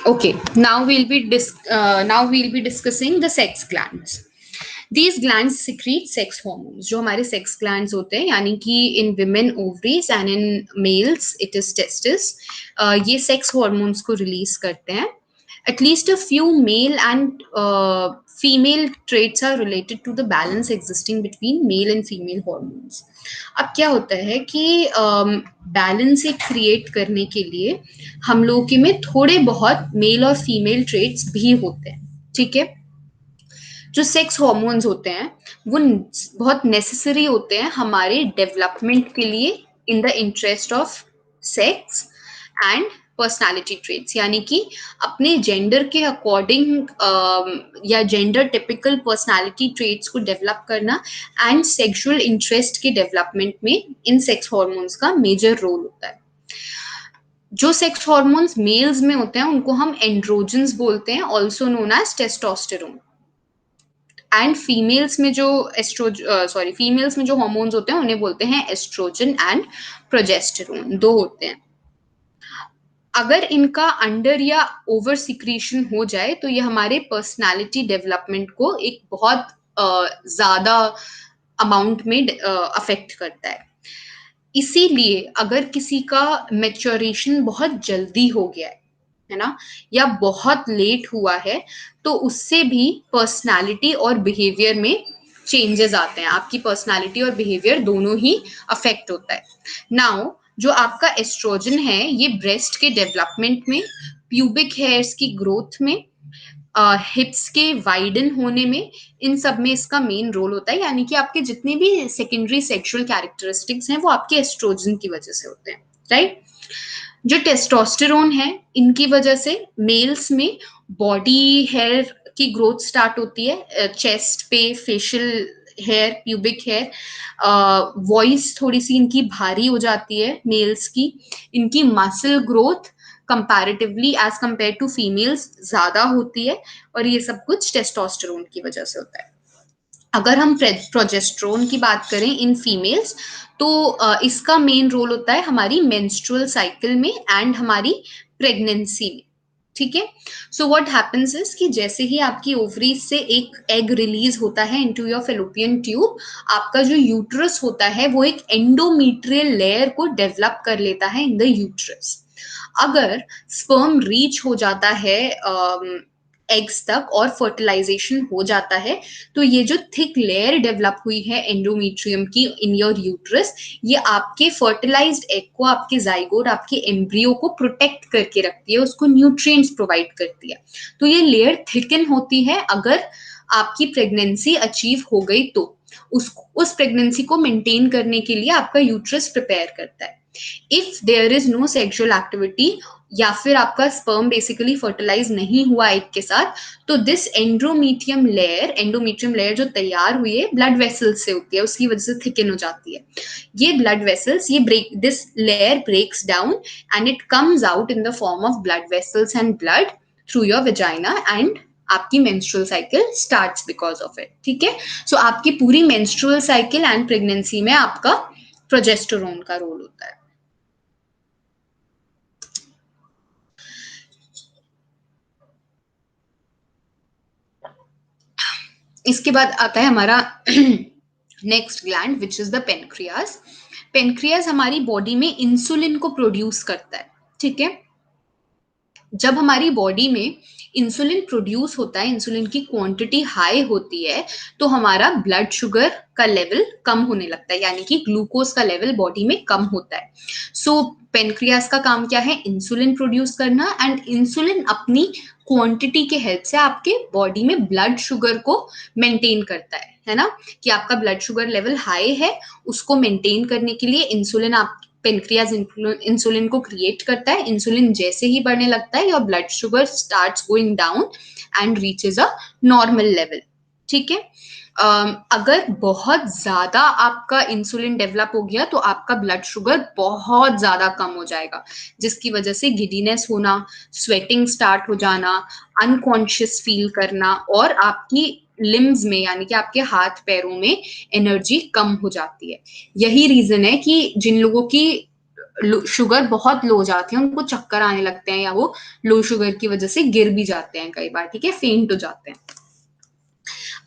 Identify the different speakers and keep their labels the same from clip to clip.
Speaker 1: Okay, now we'll be discussing the sex glands. These glands secrete sex hormones. जो हमारे sex glands होते हैं, यानी कि in women ovaries and in males it is testis. ये sex hormones को release करते हैं. At least a few male and female traits are related to the balance existing between male and female hormones. अब क्या होता है कि balance एक क्रिएट करने के लिए हम लोगों के में थोड़े बहुत मेल और फीमेल ट्रेट्स भी होते हैं, ठीक है। जो सेक्स हॉर्मोन्स होते हैं वो बहुत नेसेसरी होते हैं हमारे डेवलपमेंट के लिए in the interest of sex and personality traits, यानी कि अपने जेंडर के अकॉर्डिंग या जेंडर टिपिकल पर्सनालिटी ट्रेट्स को डेवलप करना एंड सेक्सुअल इंटरेस्ट के डेवलपमेंट में इन सेक्स हॉर्मोन्स का मेजर रोल होता है। जो सेक्स हॉर्मोन्स मेल्स में होते हैं उनको हम एंड्रोजन्स बोलते हैं, also known as testosterone. And females में जो फीमेल्स में जो हॉर्मोन्स होते हैं उन्हें बोलते हैं एस्ट्रोजन एंड प्रोजेस्टेरोन, दो होते हैं। अगर इनका अंडर या ओवर सिक्रीशन हो जाए तो ये हमारे पर्सनालिटी डेवलपमेंट को एक बहुत ज्यादा अमाउंट में अफेक्ट करता है। इसीलिए अगर किसी का मैच्योरेशन बहुत जल्दी हो गया है ना, या बहुत लेट हुआ है, तो उससे भी पर्सनालिटी और बिहेवियर में चेंजेस आते हैं। आपकी पर्सनालिटी और बिहेवियर दोनों ही अफेक्ट होता है। नाउ जो आपका एस्ट्रोजन है ये ब्रेस्ट के डेवलपमेंट में, प्यूबिक हेयर्स की ग्रोथ में, हिप्स के वाइडन होने में, इन सब में इसका मेन रोल होता है। यानी कि आपके जितने भी सेकेंडरी सेक्सुअल कैरेक्टरिस्टिक्स हैं वो आपके एस्ट्रोजन की वजह से होते हैं, राइट। जो टेस्टोस्टेरोन है इनकी वजह से मेल्स में बॉडी हेयर की ग्रोथ स्टार्ट होती है, चेस्ट पे facial hair, pubic hair, voice थोड़ी सी इनकी भारी हो जाती है मेल्स की, इनकी muscle growth comparatively as compare to females ज्यादा होती है, और ये सब कुछ टेस्टोस्टेरोन की वजह से होता है। अगर हम प्रोजेस्टेरोन की बात करें इन फीमेल्स, तो इसका मेन रोल होता है हमारी मेंस्ट्रुअल साइकिल में एंड हमारी प्रेगनेंसी में, ठीक है। सो व्हाट हैपेंस इज कि जैसे ही आपकी ओवरीज से एक एग रिलीज होता है इनटू योर फेलोपियन ट्यूब, आपका जो यूट्रस होता है वो एक एंडोमीट्रियल लेयर को डेवलप कर लेता है इन द यूट्रस। अगर स्पर्म रीच हो जाता है एग्स तक और फर्टिलाइजेशन हो जाता है, तो ये जो थिक लेयर डेवलप हुई है एंडोमेट्रियम की इन योर यूट्रस, ये आपके फर्टिलाइज्ड एग को, आपके जाइगोट, आपके एम्ब्रियो को प्रोटेक्ट करके रखती है, उसको न्यूट्रिएंट्स प्रोवाइड करती है। तो ये लेयर थिकन होती है अगर आपकी प्रेगनेंसी अचीव हो गई तो उस प्रेगनेंसी को मेंटेन करने के लिए आपका यूट्रस प्रिपेयर करता है। If there is no sexual activity या फिर आपका स्पर्म बेसिकली फर्टिलाइज नहीं हुआ एग के साथ, तो दिस एंडोमेट्रियम लेयर जो तैयार हुई है ब्लड वेसल्स से होती है, उसकी वजह से थिकन हो जाती है। ये blood vessels this layer breaks down and it comes out in the form of blood vessels and blood through your vagina, and आपकी menstrual cycle starts because of it, ठीक है। सो आपकी पूरी मेंस्ट्रुअल साइकिल एंड प्रेगनेंसी में आपका progesterone का role होता है। इसके बाद आता है हमारा next gland which is the pancreas. Pancreas हमारी बॉडी में इंसुलिन को प्रोड्यूस करता है, ठीक है। जब हमारी बॉडी में इंसुलिन प्रोड्यूस होता है, इंसुलिन की क्वांटिटी हाई होती है, तो हमारा ब्लड शुगर का लेवल कम होने लगता है, यानी कि ग्लूकोज का लेवल बॉडी में कम होता है। सो पेनक्रियास का काम क्या है? इंसुलिन प्रोड्यूस करना, एंड इंसुलिन अपनी क्वांटिटी के हेल्प से आपके बॉडी में ब्लड शुगर को मेंटेन करता है ना, कि आपका ब्लड शुगर लेवल हाई है, उसको मेंटेन करने के लिए इंसुलिन पेनक्रियाज इंसुलिन को क्रिएट करता है। इंसुलिन जैसे ही बढ़ने लगता है your blood sugar starts going down and reaches a normal level, ठीक है। अगर बहुत ज्यादा आपका इंसुलिन डेवलप हो गया तो आपका ब्लड शुगर बहुत ज्यादा कम हो जाएगा, जिसकी वजह से गिडीनेस होना, स्वेटिंग स्टार्ट हो जाना, अनकॉन्शियस फील करना, और आपकी लिम्स में यानी कि आपके हाथ पैरों में एनर्जी कम हो जाती है। यही रीजन है कि जिन लोगों की शुगर बहुत लो जाती है, उनको चक्कर आने लगते हैं या वो लो शुगर की वजह से गिर भी जाते हैं कई बार, ठीक है, फेंट हो जाते हैं।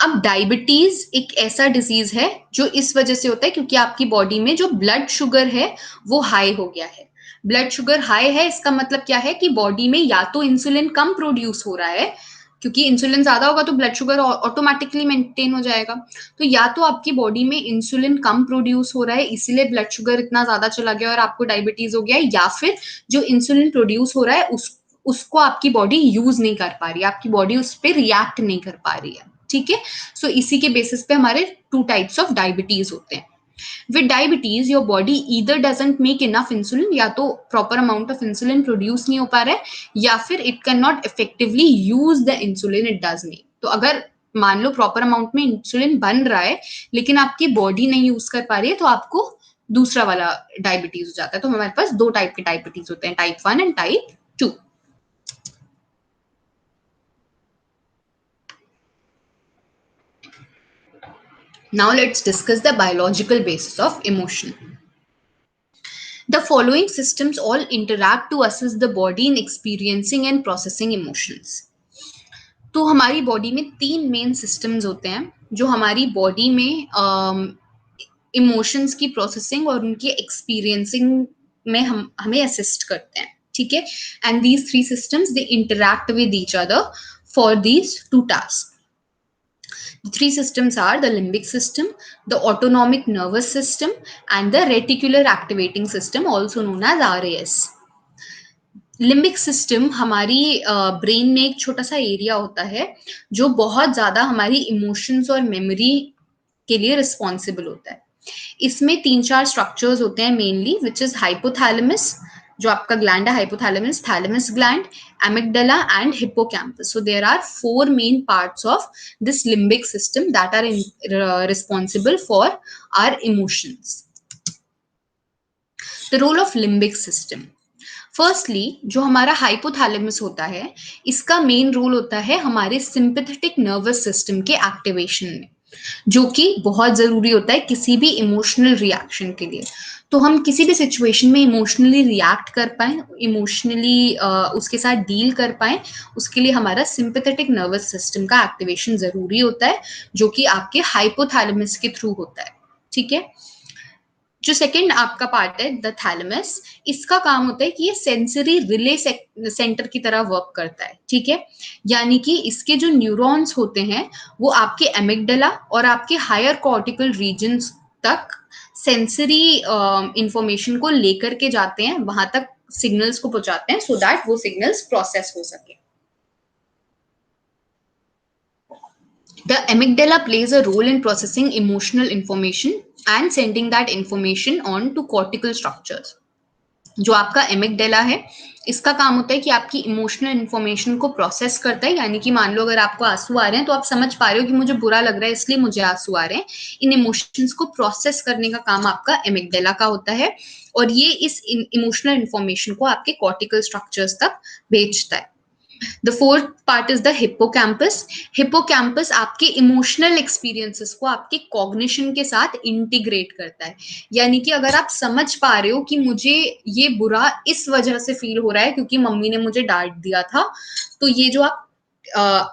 Speaker 1: अब डायबिटीज एक ऐसा डिजीज है जो इस वजह से होता है क्योंकि आपकी बॉडी में जो ब्लड शुगर है वो हाई हो गया है। ब्लड शुगर हाई है, इसका मतलब क्या है कि बॉडी में या तो इंसुलिन कम प्रोड्यूस हो रहा है, क्योंकि इंसुलिन ज्यादा होगा तो ब्लड शुगर ऑटोमेटिकली मेंटेन हो जाएगा। तो या तो आपकी बॉडी में इंसुलिन कम प्रोड्यूस हो रहा है इसीलिए ब्लड शुगर इतना ज्यादा चला गया और आपको डायबिटीज हो गया है, या फिर जो इंसुलिन प्रोड्यूस हो रहा है उसको आपकी बॉडी यूज नहीं कर पा रही है, आपकी बॉडी उस पर रिएक्ट नहीं कर पा रही है, ठीक है। सो इसी के बेसिस पे हमारे टू टाइप्स ऑफ डायबिटीज होते हैं। With diabetes your body either doesn't make enough insulin, या तो proper amount of insulin produce नहीं हो पा रहा है, या फिर it can not effectively use the insulin it does make. तो अगर मान लो प्रॉपर अमाउंट में इंसुलिन बन रहा है लेकिन आपकी बॉडी नहीं यूज कर पा रही है तो आपको दूसरा वाला डायबिटीज हो जाता है। तो हमारे पास दो टाइप के डायबिटीज होते हैं, type 1 and type 2। Now let's discuss the biological basis of emotion. The following systems all interact to assist the body in experiencing and processing emotions. तो हमारी बॉडी में तीन मेन सिस्टम्स होते हैं जो हमारी बॉडी में इमोशंस की प्रोसेसिंग और उनकी एक्सपीरियंसिंग में हमें असिस्ट करते हैं, ठीक है। And these three systems they interact with each other for these two task. The three systems are the limbic system, the autonomic nervous system, and the reticular activating system, also known as RAS. Limbic system हमारी brain में एक छोटा सा area होता है जो बहुत ज्यादा हमारी इमोशंस और मेमोरी के लिए रिस्पॉन्सिबल होता है। इसमें 3-4 स्ट्रक्चर्स होते हैं मेनली, विच इज हाइपोथैलेमस, जो आपका ग्लैंड है hypothalamus, thalamus gland, amygdala and hippocampus. So there are 4 main parts of this limbic system that are responsible for our emotions. The role of limbic system. Firstly जो हमारा hypothalamus होता है इसका main role होता है हमारे sympathetic nervous system के activation में, जो कि बहुत जरूरी होता है किसी भी इमोशनल रिएक्शन के लिए। तो हम किसी भी सिचुएशन में इमोशनली रिएक्ट कर पाए, इमोशनली उसके साथ डील कर पाए, उसके लिए हमारा सिंपैथेटिक नर्वस सिस्टम का एक्टिवेशन जरूरी होता है, जो कि आपके हाइपोथैलेमस के थ्रू होता है, ठीक है। जो सेकंड आपका पार्ट है द थैलेमस, इसका काम होता है कि ये सेंसरी रिले सेंटर की तरह वर्क करता है, ठीक है। यानी कि इसके जो न्यूरॉन्स होते हैं वो आपके एमिगडाला और आपके हायर कॉर्टिकल रीजन्स तक सेंसरी इंफॉर्मेशन को लेकर के जाते हैं, वहां तक सिग्नल्स को पहुंचाते हैं सो दैट वो सिग्नल्स प्रोसेस हो सके। The amygdala plays a role in processing emotional information and sending that information on to cortical structures. जो आपका एमिगडेला है इसका काम होता है कि आपकी इमोशनल इंफॉर्मेशन को प्रोसेस करता है, यानी कि मान लो अगर आपको आंसू आ रहे हैं तो आप समझ पा रहे हो कि मुझे बुरा लग रहा है इसलिए मुझे आंसू आ रहे हैं। इन इमोशंस को प्रोसेस करने का काम आपका एमिगडेला का होता है और ये इस इमोशनल इंफॉर्मेशन को आपके कॉर्टिकल स्ट्रक्चर्स तक भेजता है। The fourth part is the hippocampus. Hippocampus आपके इमोशनल एक्सपीरियंसेस को आपके कॉग्निशन के साथ इंटीग्रेट करता है, यानी कि अगर आप समझ पा रहे हो कि मुझे ये बुरा इस वजह से फील हो रहा है क्योंकि मम्मी ने मुझे डांट दिया था, तो ये जो आप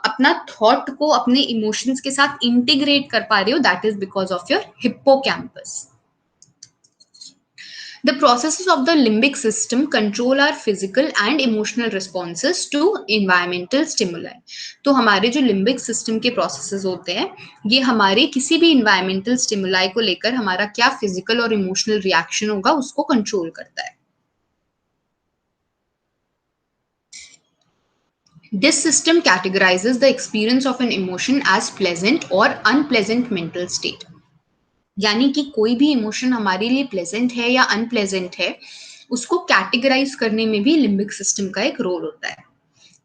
Speaker 1: अपना थॉट को अपने इमोशंस के साथ इंटीग्रेट कर पा रहे हो, that is because of your hippocampus. The processes of the limbic system control our physical and emotional responses to environmental stimuli. तो हमारे जो लिम्बिक सिस्टम के प्रोसेसेस होते हैं ये हमारे किसी भी इन्वायरमेंटल स्टिमुलाई को लेकर हमारा क्या फिजिकल और इमोशनल रिएक्शन होगा उसको कंट्रोल करता है. This system categorizes the experience of an emotion as pleasant or unpleasant mental state. यानी कि कोई भी इमोशन हमारे लिए प्लेजेंट है या अनप्लेजेंट है उसको कैटेगराइज करने में भी लिम्बिक सिस्टम का एक रोल होता है.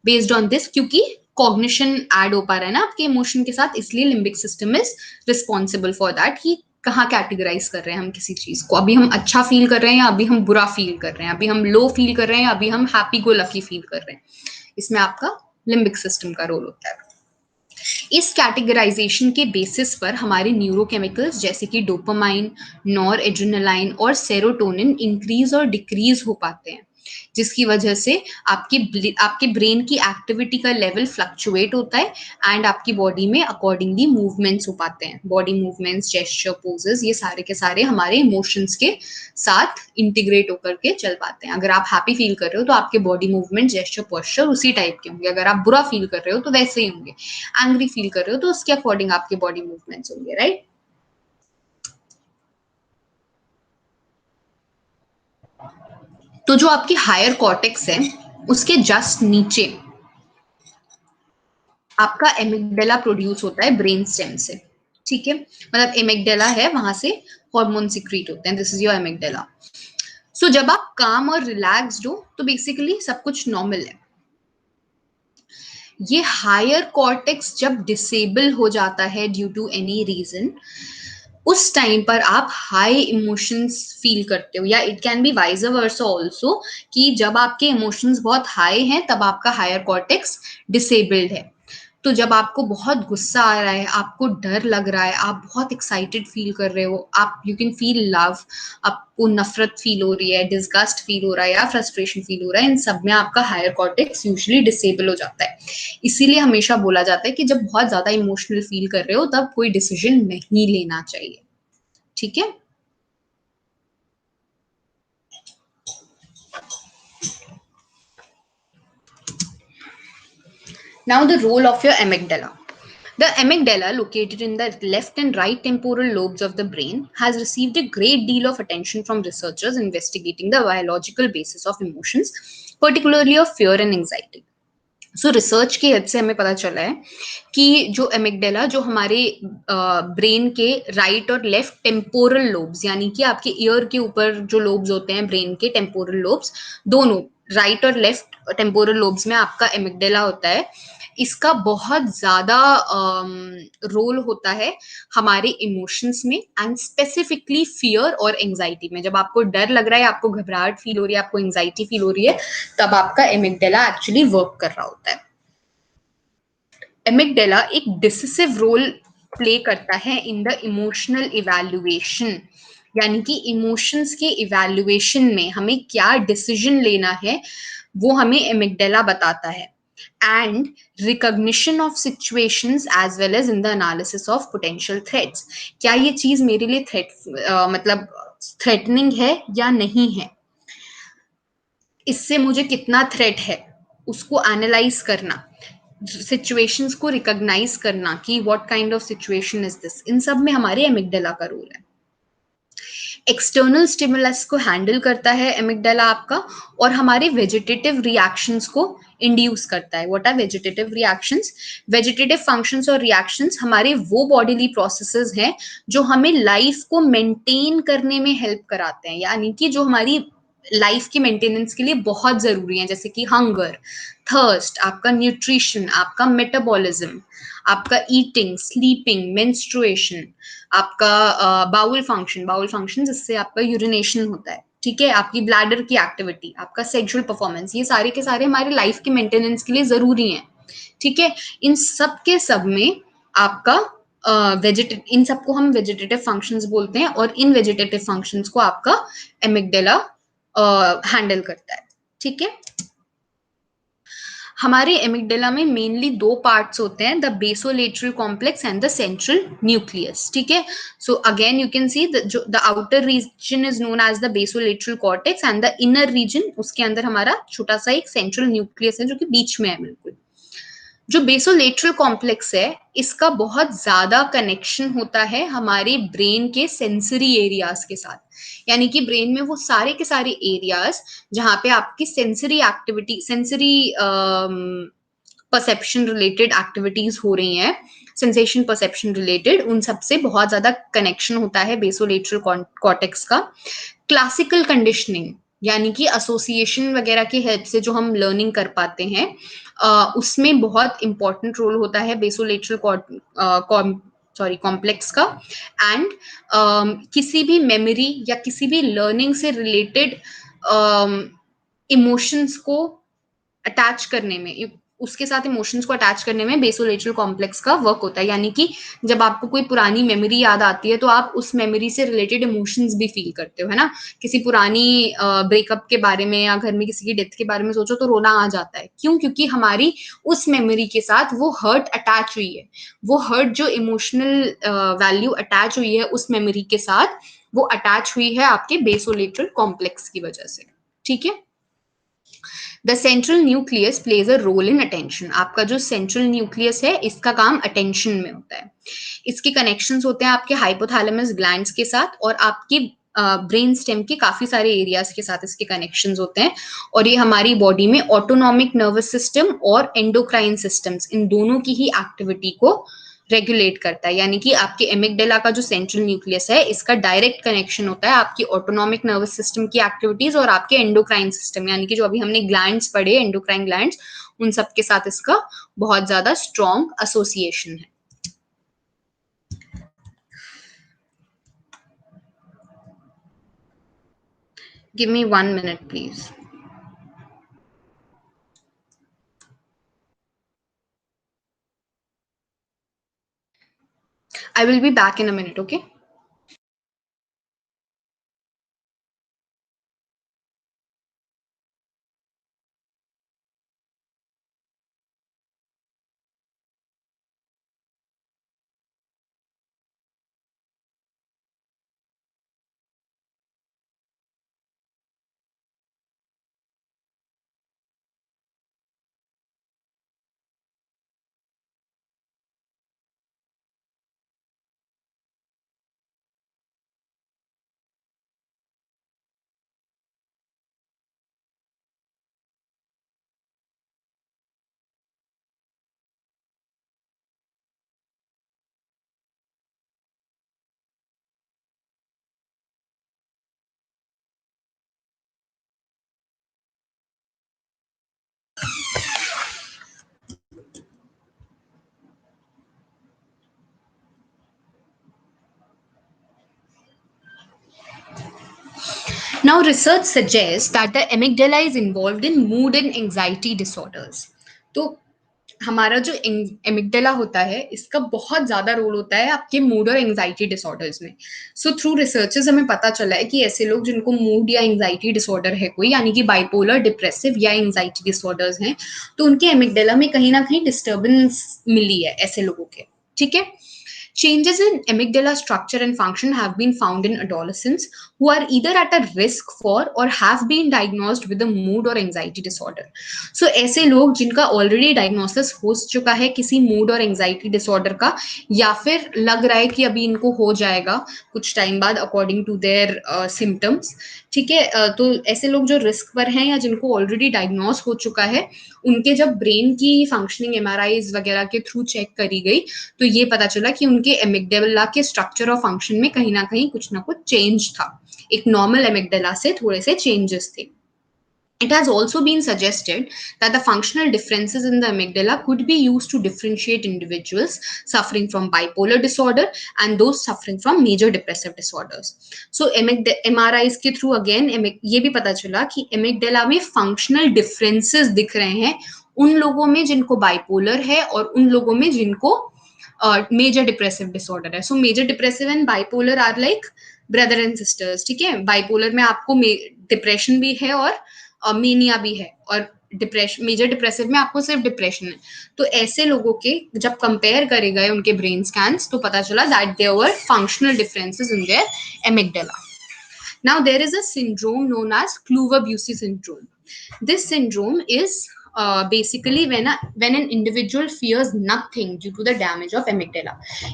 Speaker 1: बेस्ड ऑन दिस, क्योंकि कॉग्निशन ऐड हो पा रहा है ना आपके इमोशन के साथ, इसलिए limbic system is responsible for that कि कहाँ कैटेगराइज कर रहे हैं हम किसी चीज को. अभी हम अच्छा फील कर रहे हैं या अभी हम बुरा फील कर रहे हैं, अभी हम लो फील कर रहे हैं या अभी हम हैप्पी गो लकी फील कर रहे हैं, इसमें आपका लिम्बिक सिस्टम का रोल होता है. इस कैटेगराइजेशन के बेसिस पर हमारे न्यूरोकेमिकल्स जैसे कि डोपामाइन, नॉर एड्रेनालाइन और सेरोटोनिन इंक्रीज और डिक्रीज हो पाते हैं, जिसकी वजह से आपके ब्रेन की एक्टिविटी का लेवल फ्लक्चुएट होता है एंड आपकी बॉडी में अकॉर्डिंगली मूवमेंट्स हो पाते हैं। बॉडी मूवमेंट्स, जेस्चर, पोजेस, ये सारे के सारे हमारे इमोशंस के साथ इंटीग्रेट होकर के चल पाते हैं। अगर आप हैप्पी फील कर रहे हो तो आपके बॉडी मूवमेंट, जेस्चर, पोस्चर उसी टाइप के होंगे। अगर आप बुरा फील कर रहे हो तो वैसे ही होंगे। एंग्री फील कर रहे हो तो उसके अकॉर्डिंग आपके बॉडी मूवमेंट्स होंगे, राइट? तो जो आपकी हायर कॉर्टेक्स है उसके जस्ट नीचे आपका एमिगडाला प्रोड्यूस होता है ब्रेन स्टेम से, ठीक है? मतलब एमिगडाला है, वहां से हार्मोन सिक्रीट होते हैं। This is your amygdala. So जब आप काम और रिलैक्स्ड हो तो बेसिकली सब कुछ नॉर्मल है। ये हायर कॉर्टेक्स जब डिसेबल हो जाता है ड्यू टू एनी रीजन, उस टाइम पर आप हाई इमोशंस फील करते हो, या it can be wise versa also, कि जब आपके इमोशंस बहुत हाई हैं तब आपका हायर कॉर्टेक्स डिसेबल्ड है। तो जब आपको बहुत गुस्सा आ रहा है, आपको डर लग रहा है, आप बहुत एक्साइटेड फील कर रहे हो, आप यू कैन फील लव, आपको नफरत फील हो रही है, डिस्गस्ट फील हो रहा है या फ्रस्ट्रेशन फील हो रहा है, इन सब में आपका हायर कॉर्टेक्स यूजुअली डिसेबल हो जाता है। इसीलिए हमेशा बोला जाता है कि जब बहुत ज्यादा इमोशनल फील कर रहे हो तब कोई डिसीजन नहीं लेना चाहिए, ठीक है? Now the role of your amygdala. The amygdala, located in the left and right temporal lobes of the brain, has received a great deal of attention from researchers investigating the biological basis of emotions, particularly of fear and anxiety. So research की help से हमें पता चला है कि जो amygdala, जो हमारे ब्रेन के राइट और लेफ्ट टेम्पोरल लोब्स, यानी कि आपके ईयर के ऊपर जो लोब्स होते हैं ब्रेन के, टेम्पोरल लोब्स, दोनों राइट और लेफ्ट टेम्पोरल लोब्स में आपका एमिगडाला होता है। इसका बहुत ज्यादा रोल होता है हमारे इमोशंस में एंड स्पेसिफिकली फियर और एंजाइटी में। जब आपको डर लग रहा है, आपको घबराहट फील हो रही है, आपको एंजाइटी फील हो रही है, तब आपका एमिगडाला एक्चुअली वर्क कर रहा होता है। एमिगडाला एक डिसिसिव रोल प्ले करता है इन द इमोशनल इवैल्यूएशन, यानी कि इमोशंस के इवैल्यूएशन में हमें क्या डिसीजन लेना है वो हमें एमिगडाला बताता है, and recognition of situations as well as in the analysis of potential threats. क्या ये चीज मेरे लिए मतलब थ्रेटनिंग है या नहीं है, इससे मुझे कितना थ्रेट है, उसको एनालाइज करना, सिचुएशंस को रिकॉग्नाइज करना कि what kind of situation is this, इन सब में हमारे एमिगडाला का रोल है। एक्सटर्नल स्टिमुलस को हैंडल करता है एमिगडाला आपका, और हमारे वेजिटेटिव रिएक्शंस को इंड्यूस करता है। What are vegetative reactions? Vegetative functions और रिएक्शंस हमारे वो बॉडीली प्रोसेसेस हैं जो हमें लाइफ को मेंटेन करने में हेल्प कराते हैं, यानी कि जो हमारी लाइफ की मेंटेनेंस के लिए बहुत जरूरी है, जैसे कि हंगर, थर्स्ट, आपका न्यूट्रिशन, आपका मेटाबॉलिज्म, आपका ईटिंग, स्लीपिंग, मेंस्ट्रुएशन, आपका बाउल फंक्शन जिससे आपका यूरिनेशन होता है, ठीक है, आपकी ब्लैडर की एक्टिविटी, आपका सेक्सुअल परफॉर्मेंस, ये सारे के सारे हमारे लाइफ के मेंटेनेंस के लिए जरूरी हैं, ठीक है? इन सब के सब में आपका इन सबको हम वेजिटेटिव फंक्शंस बोलते हैं, और इन वेजिटेटिव फंक्शंस को आपका एमिगडाला हैंडल करता है, ठीक है? हमारे एमिगडाला में मेनली दो पार्ट्स होते हैं, the basolateral complex and the central nucleus, ठीक है? So again you can see the outer region is known as the basolateral cortex and the inner region, उसके अंदर हमारा छोटा सा एक सेंट्रल न्यूक्लियस है जो कि बीच में है बिल्कुल। जो बेसोलेटरल कॉम्प्लेक्स है, इसका बहुत ज्यादा कनेक्शन होता है हमारे ब्रेन के सेंसरी एरियाज के साथ, यानी कि ब्रेन में वो सारे के सारे एरियाज जहां पे आपकी sensory activity, sensory perception related activities हो रही हैं, सेंसेशन परसेप्शन रिलेटेड, उन सब से बहुत ज्यादा कनेक्शन होता है बेसोलेटरल कॉर्टेक्स का। क्लासिकल कंडीशनिंग, यानी कि एसोसिएशन वगैरह की हेल्प से जो हम लर्निंग कर पाते हैं, उसमें बहुत इंपॉर्टेंट रोल होता है बेसोलेटरल कॉम्प्लेक्स का। एंड किसी भी मेमोरी या किसी भी लर्निंग से रिलेटेड इमोशंस को अटैच करने में, उसके साथ इमोशंस को अटैच करने में बेसोलेटरल कॉम्प्लेक्स का वर्क होता है, यानी कि जब आपको कोई पुरानी मेमोरी याद आती है तो आप उस मेमोरी से रिलेटेड इमोशंस भी फील करते हो, है ना। किसी पुरानी ब्रेकअप के बारे में या घर में किसी की डेथ के बारे में सोचो तो रोना आ जाता है। क्यों? क्योंकि हमारी उस मेमोरी के साथ वो हर्ट अटैच हुई है, वो हर्ट जो इमोशनल वैल्यू अटैच हुई है उस मेमोरी के साथ, वो अटैच हुई है आपके बेसोलेटरल कॉम्प्लेक्स की वजह से। ठीक है। The central nucleus plays a role in attention. आपका जो सेंट्रल न्यूक्लियस है इसका काम अटेंशन में होता है। इसके कनेक्शंस होते हैं आपके हाइपोथैलेमस ग्लैंड्स के साथ और आपके ब्रेन स्टेम के काफी सारे एरियाज के साथ इसके कनेक्शंस होते हैं। और ये हमारी बॉडी में ऑटोनॉमिक नर्वस सिस्टम और एंडोक्राइन सिस्टम्स, इन दोनों की ही एक्टिविटी को रेगुलेट करता है। यानी कि आपके एमिगडाला का जो सेंट्रल न्यूक्लियस है इसका डायरेक्ट कनेक्शन होता है आपकी ऑटोनॉमिक नर्वस सिस्टम की एक्टिविटीज और आपके एंडोक्राइन सिस्टम, यानी कि जो अभी हमने ग्लैंड्स पढ़े एंडोक्राइन ग्लैंड्स, उन सब के साथ इसका बहुत ज्यादा स्ट्रॉन्ग एसोसिएशन है। Give me 1 minute, please. I will be back in a minute, okay? Now, research suggests that the amygdala is involved in mood and anxiety disorders. तो हमारा जो एमिगडाला होता है इसका बहुत ज्यादा रोल होता है आपके मूड और एंजाइटी डिसऑर्डर्स में। सो थ्रू रिसर्चेस हमें पता चला है कि ऐसे लोग जिनको मूड या एंजाइटी डिसऑर्डर है कोई, यानी कि बाइपोलर डिप्रेसिव या एंजाइटी डिसऑर्डर्स हैं, तो उनके एमिगडाला में कहीं ना कहीं डिस्टर्बेंस मिली है ऐसे लोगों के। ठीक है। Changes in amygdala structure and function have been found in adolescents who are either at a risk for or have been diagnosed with a mood or anxiety disorder. So ऐसे लोग जिनका ऑलरेडी डायग्नोसिस हो चुका है किसी mood और anxiety disorder का, या फिर लग रहा है कि अभी इनको हो जाएगा कुछ टाइम बाद अकॉर्डिंग टू देयर सिम्टम्स। ठीक है। तो ऐसे लोग जो रिस्क पर हैं या जिनको ऑलरेडी डायग्नोस हो चुका है, उनके जब ब्रेन की फंक्शनिंग एमआरआईज वगैरह के थ्रू चेक करी गई तो ये पता चला कि उनके एमिगडाला के स्ट्रक्चर और फंक्शन में कहीं ना कहीं कुछ ना कुछ चेंज था, एक नॉर्मल एमिगडाला से थोड़े से चेंजेस थे। It has also been suggested that the functional differences in the amygdala could be used to differentiate individuals suffering from bipolar disorder and those suffering from major depressive disorders. So MRIs के through again ये भी पता चला कि amygdala में functional differences दिख रहे हैं उन लोगों में जिनको bipolar है और उन लोगों में जिनको मेजर डिप्रेसिव डिसऑर्डर है। So major depressive and bipolar are like brother and sisters. ठीक है। बाइपोलर में आपको डिप्रेशन भी है और मेनिया भी है, और डिप्रेशन मेजर डिप्रेसिव में आपको सिर्फ डिप्रेशन है। तो ऐसे लोगों के जब कंपेयर करे गए उनके ब्रेन स्कैन्स तो पता चला that there were functional differences in their amygdala. Now, there is a syndrome known as Kluver-Bucy syndrome. This syndrome is basically when an individual fears nothing due to the damage of amygdala.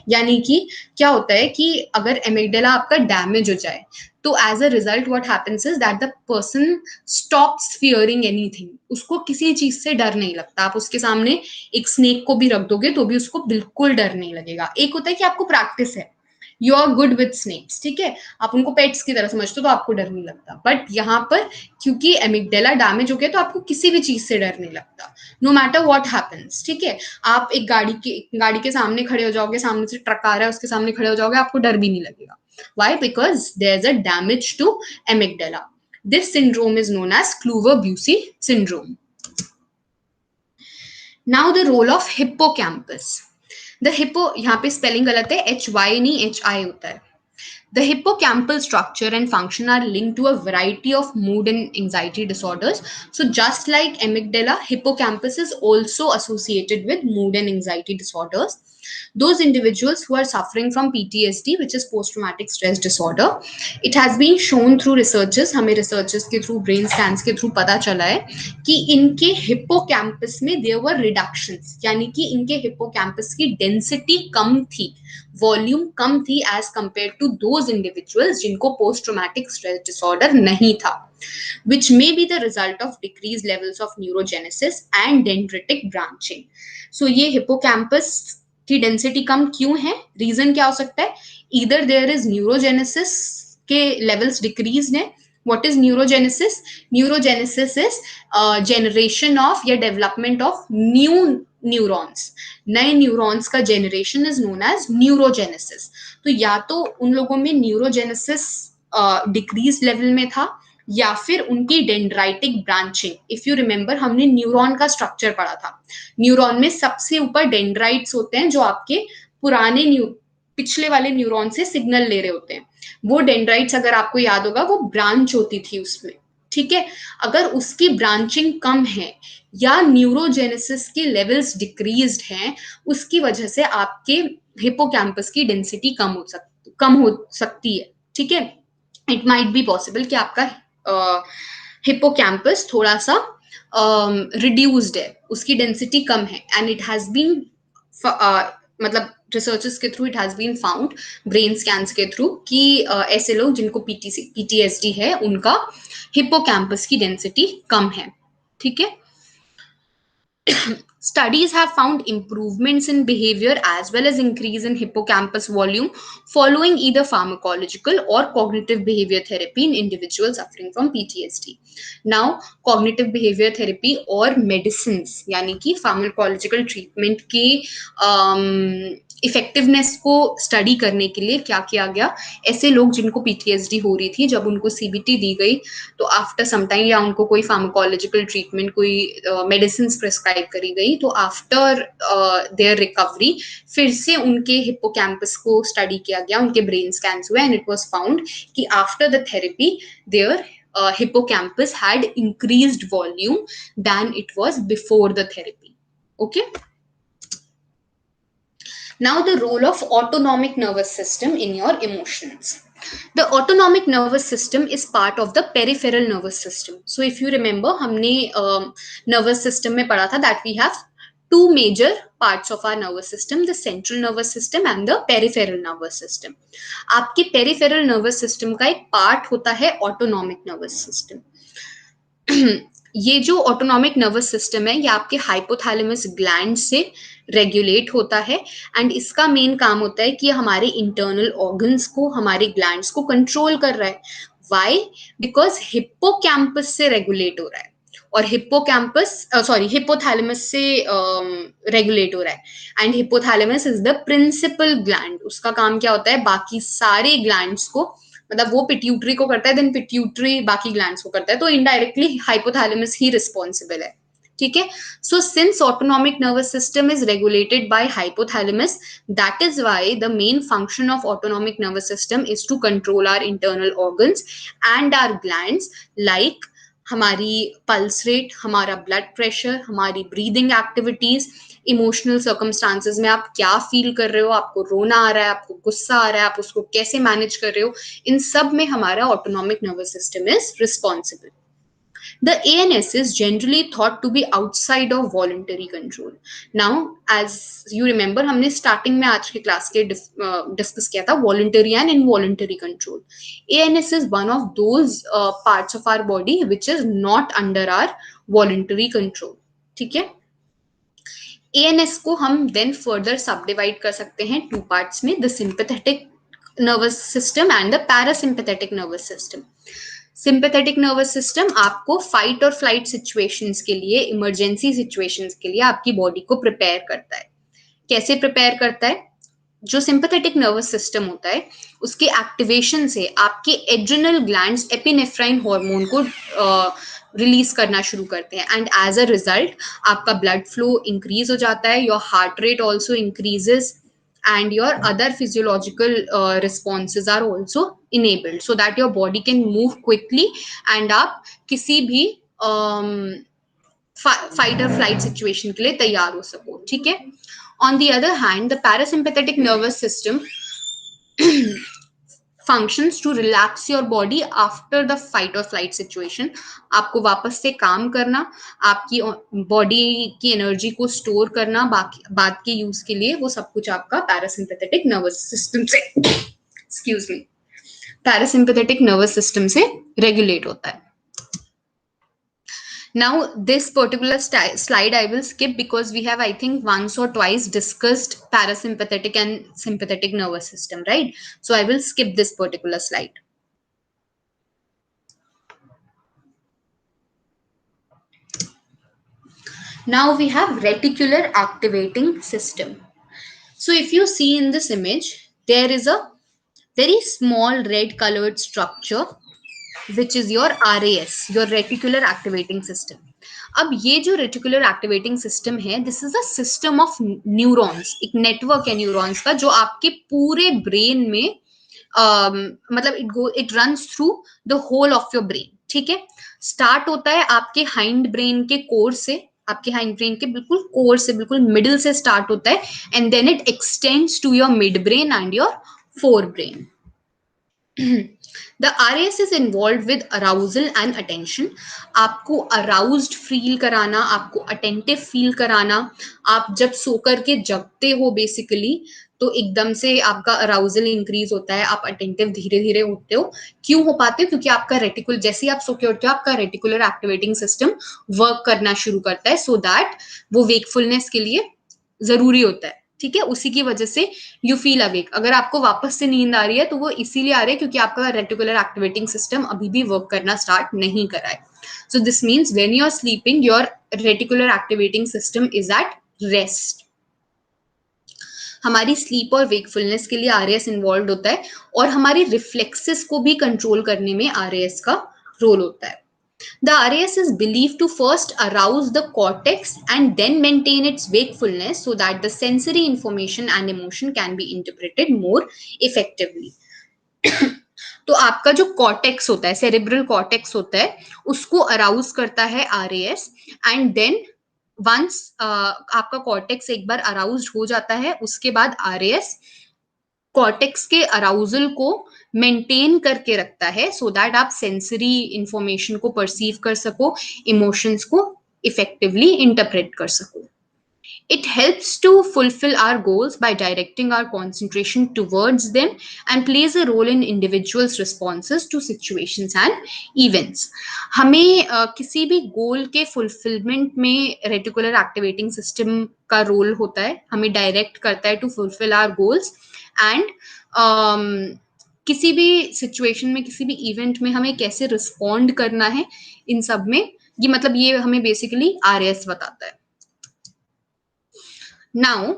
Speaker 1: यानी कि क्या होता है कि अगर amygdala आपका damage हो जाए तो as a result what happens is that the person stops fearing anything. उसको किसी चीज से डर नहीं लगता. आप उसके सामने एक स्नेक को भी रख दोगे तो भी उसको बिल्कुल डर नहीं लगेगा. एक होता है कि आपको प्रैक्टिस है, you are good with snakes. ठीक है. आप उनको पेट्स की तरह समझते हो तो आपको डर नहीं लगता. बट यहाँ पर क्योंकि एमिगडाला डैमेज हो गया तो आपको किसी भी चीज से डर नहीं लगता, नो मैटर व्हाट हैपेंस. ठीक है. आप एक गाड़ी के सामने खड़े हो जाओगे, सामने से ट्रक आ रहा है उसके सामने खड़े हो जाओगे, आपको डर भी नहीं लगेगा. Why? Because there's a damage to amygdala. This syndrome is known as Kluver-Bucy syndrome. Now the role of hippocampus. The hippo, यहाँ पे स्पेलिंग गलत है, HY नहीं HI होता है. The hippocampal structure and function are linked to a variety of mood and anxiety disorders. So, just like amygdala, hippocampus is also associated with mood and anxiety disorders. Those individuals who are suffering from PTSD, which is post traumatic stress disorder, it has been shown through researches, हमें researches के through brain scans के through पता चला है कि इनके hippocampus में there were reductions, यानी कि इनके hippocampus की density कम थी, वॉल्यूम कम थी as compare to those individuals जिनको पोस्ट ट्रॉमेटिक स्ट्रेस डिसऑर्डर नहीं था, which may be the result of decreased levels of neurogenesis and dendritic branching. So ये हिप्पोकैम्पस की डेंसिटी कम क्यों है, रीजन क्या हो सकता है, either there is neurogenesis के लेवल्स डिक्रीज है. What is neurogenesis? Neurogenesis is generation of या development of new न्यूरॉन्स, नए न्यूरॉन्स का generation is known as neurogenesis. तो या तो उन लोगों में न्यूरोजेनेसिस डिक्रीज लेवल में था, या फिर उनकी dendritic branching. If you remember हमने न्यूरॉन का स्ट्रक्चर पढ़ा था, न्यूरॉन में सबसे ऊपर डेंड्राइट्स होते हैं जो आपके पुराने पिछले वाले न्यूरॉन से सिग्नल ले रहे होते हैं. वो डेंड्राइट्स अगर आपको याद होगा वो ब्रांच होती थी उसमें, ठीक है. अगर उसकी ब्रांचिंग कम है या न्यूरोजेनेसिस के लेवल्स डिक्रीज्ड हैं, उसकी वजह से आपके हिप्पोकैम्पस की डेंसिटी कम हो सकती है, ठीक है. इट माइट बी पॉसिबल कि आपका हिप्पोकैम्पस थोड़ा सा रिड्यूस्ड है, उसकी डेंसिटी कम है, एंड इट हैज बीन मतलब रिसर्चेस के through it has been found, brain scans के थ्रू, कि ऐसे लोग जिनको PTSD है उनका हिप्पोकैम्पस की डेंसिटी कम है, ठीक है. Studies have found improvements in behavior as well as increase in hippocampus volume following either pharmacological or cognitive behavior therapy in individuals suffering from PTSD. Now, cognitive behavior therapy और medicines यानी कि pharmacological treatment की effectiveness को study करने के लिए क्या किया गया, ऐसे लोग जिनको PTSD हो रही थी, जब उनको CBT दी गई तो आफ्टर सम टाइम या उनको कोई फार्माकोलॉजिकल ट्रीटमेंट, कोई मेडिसिन प्रिस्क्राइब करी गई, तो आफ्टर देयर रिकवरी फिर से उनके हिप्पोकैम्पस को स्टडी किया गया, उनके ब्रेन स्कैन्स हुए, एंड इट वाज फाउंड कि after the therapy their hippocampus had increased volume than it was before the therapy. Okay. Now the role of autonomic nervous system in your emotions. The autonomic nervous system is part of the peripheral nervous system. So if you remember, हमने nervous system में पढ़ा था that we have two major parts of our nervous system, the central nervous system and the peripheral nervous system. आपके peripheral nervous system का एक part होता है autonomic nervous system. ये जो ऑटोनॉमिक नर्वस सिस्टम है ये आपके हाइपोथैलेमस ग्लैंड से रेगुलेट होता है, एंड इसका मेन काम होता है कि हमारे इंटरनल ऑर्गन्स को, हमारे ग्लैंड्स को कंट्रोल कर रहा है. व्हाई? बिकॉज हिप्पोकैम्पस से रेगुलेट हो रहा है, और हिप्पोथैलेमस से रेगुलेट हो रहा है, and hypothalamus is the principal gland. उसका काम क्या होता है, बाकी सारे ग्लैंड्स को, मतलब वो पिट्यूटरी को करता है, देन पिट्यूटरी बाकी ग्लैंड्स को करता है, तो इनडायरेक्टली हाइपोथैलेमस ही रिस्पॉन्सिबल है, ठीक है. So since autonomic nervous system is regulated by hypothalamus, that is why the main function of autonomic nervous system is to control our internal organs and our glands, like हमारी pulse rate, हमारा blood pressure, हमारी breathing activities, emotional circumstances में आप क्या feel कर रहे हो, आपको रोना आ रहा है, आपको गुस्सा आ रहा है, आप उसको कैसे मैनेज कर रहे हो, इन सब में हमारा autonomic nervous system is responsible. The ANS is generally thought to be outside of voluntary control. Now, as you remember, हमने स्टार्टिंग में आज के क्लास के डिस्कस किया था voluntary and involuntary control. ANS is one of those parts of our body which is not under our voluntary control. ठीक है. ANS को हम then further subdivide कर सकते हैं two parts में, the sympathetic nervous system and the parasympathetic nervous system. Sympathetic nervous system आपको fight और फ्लाइट सिचुएशंस के लिए, इमरजेंसी सिचुएशंस के लिए आपकी बॉडी को प्रिपेयर करता है. कैसे प्रिपेयर करता है? जो सिंपैथेटिक नर्वस सिस्टम होता है उसके एक्टिवेशन से आपके एड्रिनल ग्लैंड्स एपिनेफ्राइन हार्मोन को रिलीज करना शुरू करते हैं, एंड एज अ रिजल्ट आपका ब्लड फ्लो इंक्रीज हो जाता है, your heart rate also increases, and your other physiological responses are also enabled so that your body can move quickly and आप किसी भी फाइट और फ्लाइट सिचुएशन के लिए तैयार हो सको, ठीक है। On the other hand the parasympathetic nervous system functions to relax your body after the fight or flight situation। आपको वापस से काम करना, आपकी बॉडी की एनर्जी को स्टोर करना बाकी बाद के यूज के लिए, वो सब कुछ आपका parasympathetic nervous system say excuse me parasympathetic nervous system से रेगुलेट होता है। Now, this particular slide I will skip because we have, I think, once or twice discussed parasympathetic and sympathetic nervous system, right? So I will skip this particular slide. Now we have reticular activating system. So if you see in this image, there is a very small red colored structure which is your RAS, your reticular activating system. अब ये जो reticular activating system है, this is a system of neurons, एक network है neurons का जो आपके पूरे ब्रेन में मतलब it runs through the whole of your brain, ठीक है। स्टार्ट होता है आपके हाइंड ब्रेन के कोर से, आपके हाइंड ब्रेन के बिल्कुल कोर से, बिल्कुल मिडिल से स्टार्ट होता है, and then it extends to your midbrain and your forebrain. The RAS is involved with arousal and attention। आपको aroused feel कराना, आपको attentive feel कराना, आप जब सोकर के जगते हो बेसिकली तो एकदम से आपका अराउजल इंक्रीज होता है, आप अटेंटिव धीरे धीरे उठते हो। क्यों हो पाते हो? क्योंकि आपका रेटिकुलर, जैसे ही आप सो के उठते हो आपका रेटिकुलर एक्टिवेटिंग सिस्टम वर्क करना शुरू करता है, सो दैट वो वेकफुलनेस के लिए जरूरी होता है, ठीक है। उसी की वजह से यू फील अवेक। अगर आपको वापस से नींद आ रही है तो वो इसीलिए आ रही है क्योंकि आपका रेटिकुलर एक्टिवेटिंग सिस्टम अभी भी वर्क करना स्टार्ट नहीं करा है। So this means when you are sleeping your reticular activating system is at rest. हमारी स्लीप और वेकफुलनेस के लिए आरएएस इन्वॉल्व होता है, और हमारी रिफ्लेक्सेस को भी कंट्रोल करने में आरएएस का रोल होता है। The RAS is believed to first arouse the cortex and then maintain its wakefulness so that the sensory information and emotion can be interpreted more effectively. तो आपका जो कॉर्टेक्स होता है, सेरेब्रल कॉर्टेक्स होता है, उसको अराउज करता है RAS, एंड देन वंस आपका कॉर्टेक्स एक बार अराउज्ड हो जाता है, उसके बाद RAS कॉर्टेक्स के अराउजल को मेंटेन करके रखता है सो दैट आप सेंसरी इंफॉर्मेशन को परसीव कर सको, इमोशंस को इफेक्टिवली इंटरप्रेट कर सको। It helps to fulfill our goals by directing our concentration towards them and plays a role in individuals' responses to situations and events. हमें किसी भी गोल के फुलफिलमेंट में रेटिकुलर एक्टिवेटिंग सिस्टम का रोल होता है, हमें डायरेक्ट करता है to fulfil our goals, and किसी भी सिचुएशन में, किसी भी इवेंट में हमें कैसे रिस्पॉन्ड करना है, इन सब में ये मतलब ये हमें बेसिकली आरएएस बताता है। Now,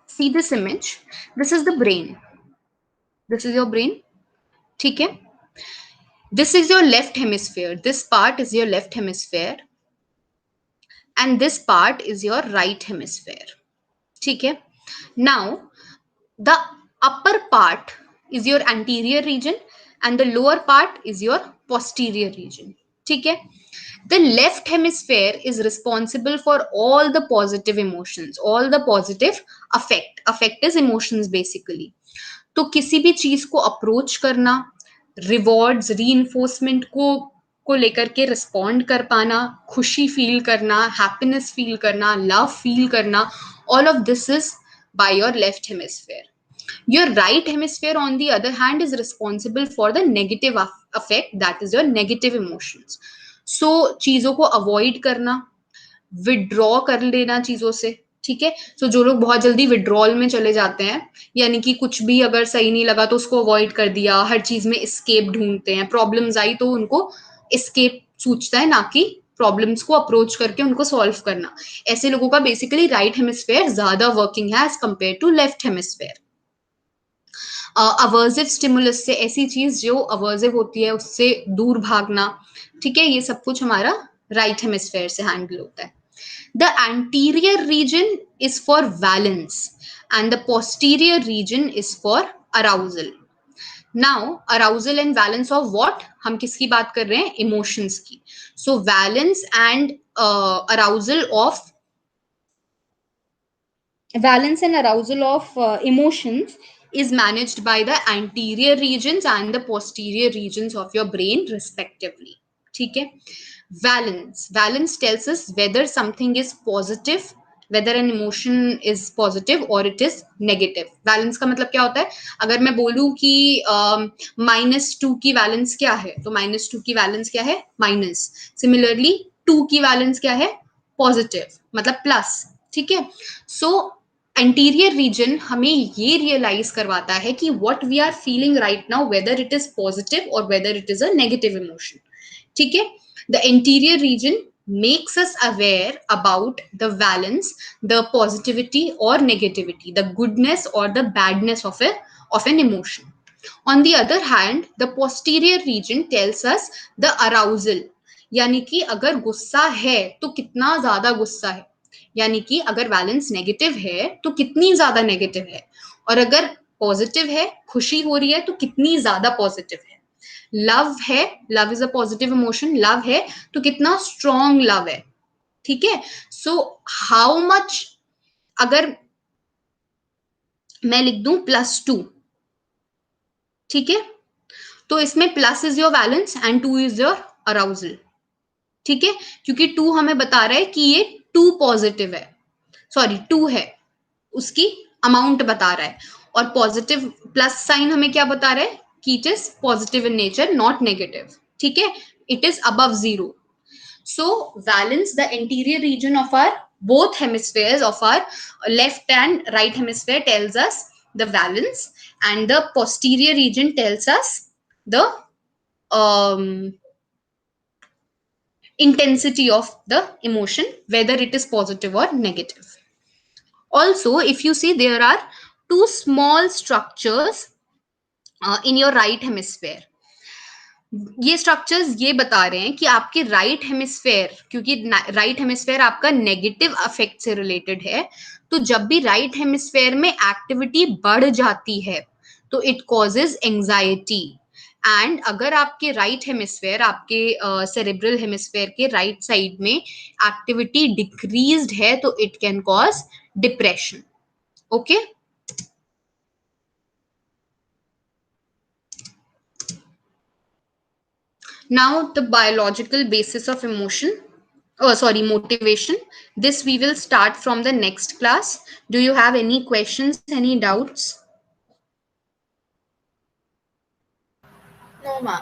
Speaker 1: see this image. This is the brain. This is your brain. ठीक है? This is your left hemisphere. This part is your left hemisphere. And this part is your right hemisphere. ठीक है? Now, the upper part is your anterior region and the lower part is your posterior region. ठीक है? The left hemisphere is responsible for all the positive emotions, all the positive affect. Affect is emotions basically. तो किसी भी चीज को approach करना, rewards, reinforcement को लेकर के रिस्पॉन्ड कर पाना, खुशी फील करना, हैप्पीनेस फील करना, लव फील करना, all of this is by your left hemisphere. Your right hemisphere, on the other hand, is responsible for the negative affect, that is your negative emotions. So चीजों को avoid करना, withdraw कर लेना चीजों से, ठीक है। सो जो लोग बहुत जल्दी विड्रॉल में चले जाते हैं, यानी कि कुछ भी अगर सही नहीं लगा तो उसको अवॉइड कर दिया, हर चीज में एस्केप ढूंढते हैं, प्रॉब्लम्स आई तो उनको एस्केप सूझता है, ना कि प्रॉब्लम्स को अप्रोच करके उनको सॉल्व करना। ऐसे लोगों का बेसिकली राइट हेमिस्फेयर ज्यादा वर्किंग है as compare to left hemisphere. Aversive stimulus से, ऐसी चीज जो अवर्सिव होती है उससे दूर भागना, ठीक है, ये सब कुछ हमारा राइट हेमिस्फेयर से हैंडल होता है. The anterior region is for valence and the posterior region is for arousal. Now arousal and valence of what, हम किसकी बात कर रहे हैं, इमोशंस की. So valence and arousal of, valence and arousal of emotions is managed by the anterior regions and the posterior regions of your brain respectively. ठीक है. Valence tells us whether something is positive, whether an emotion is positive or it is negative. Valence का मतलब क्या होता है, अगर मैं बोलूं कि -2 की वैलेंस क्या है, तो -2 की वैलेंस क्या है, माइनस. सिमिलरली 2 की वैलेंस क्या है, पॉजिटिव, मतलब प्लस. ठीक है. सो एंटीरियर रीजन हमें ये रियलाइज करवाता है कि what we are feeling right now, whether it is positive और whether it is a negative emotion. ठीक है. The anterior region makes us aware about the valence, the positivity or negativity, the goodness or the badness of an emotion. On the other hand, the posterior region tells us the arousal, यानी कि अगर गुस्सा है तो कितना ज्यादा गुस्सा है, यानी कि अगर बैलेंस नेगेटिव है तो कितनी ज्यादा नेगेटिव है, और अगर पॉजिटिव है, खुशी हो रही है, तो कितनी ज्यादा पॉजिटिव है. लव है, love is a positive emotion, love है तो कितना स्ट्रॉन्ग लव है. ठीक है. सो हाउ मच, अगर मैं लिख दूं +2, ठीक है, तो इसमें plus is your balance and 2 is your arousal. ठीक है, क्योंकि 2 हमें बता रहा है कि ये 2 पॉजिटिव है, सॉरी 2 है, उसकी अमाउंट बता रहा है. और पॉजिटिव प्लस साइन हमें क्या बता रहा है, कि it is positive in nature, not negative. ठीक है, it is above 0. So valence, the interior region of our both hemispheres of our left and right hemisphere tells us the valence, and the posterior region tells us the um, intensity of the emotion, whether it is positive or negative. Also, if you see, there are two small structures in your right hemisphere. ये structures ये बता रहे हैं कि आपके right hemisphere, क्योंकि right hemisphere आपका negative affect से रिलेटेड है, तो जब भी राइट हेमिस्फेयर में एक्टिविटी बढ़ जाती है तो इट कॉजेज एंजाइटी. एंड अगर आपके राइट हेमिस्फेयर, आपके सेरेब्रल हेमिस्फेयर के राइट साइड में एक्टिविटी डिक्रीज्ड है तो it can cause depression. Okay. Now, the biological basis of emotion, oh, sorry, motivation. This we will start from the next class. Do you have any questions, any doubts?
Speaker 2: No, ma'am.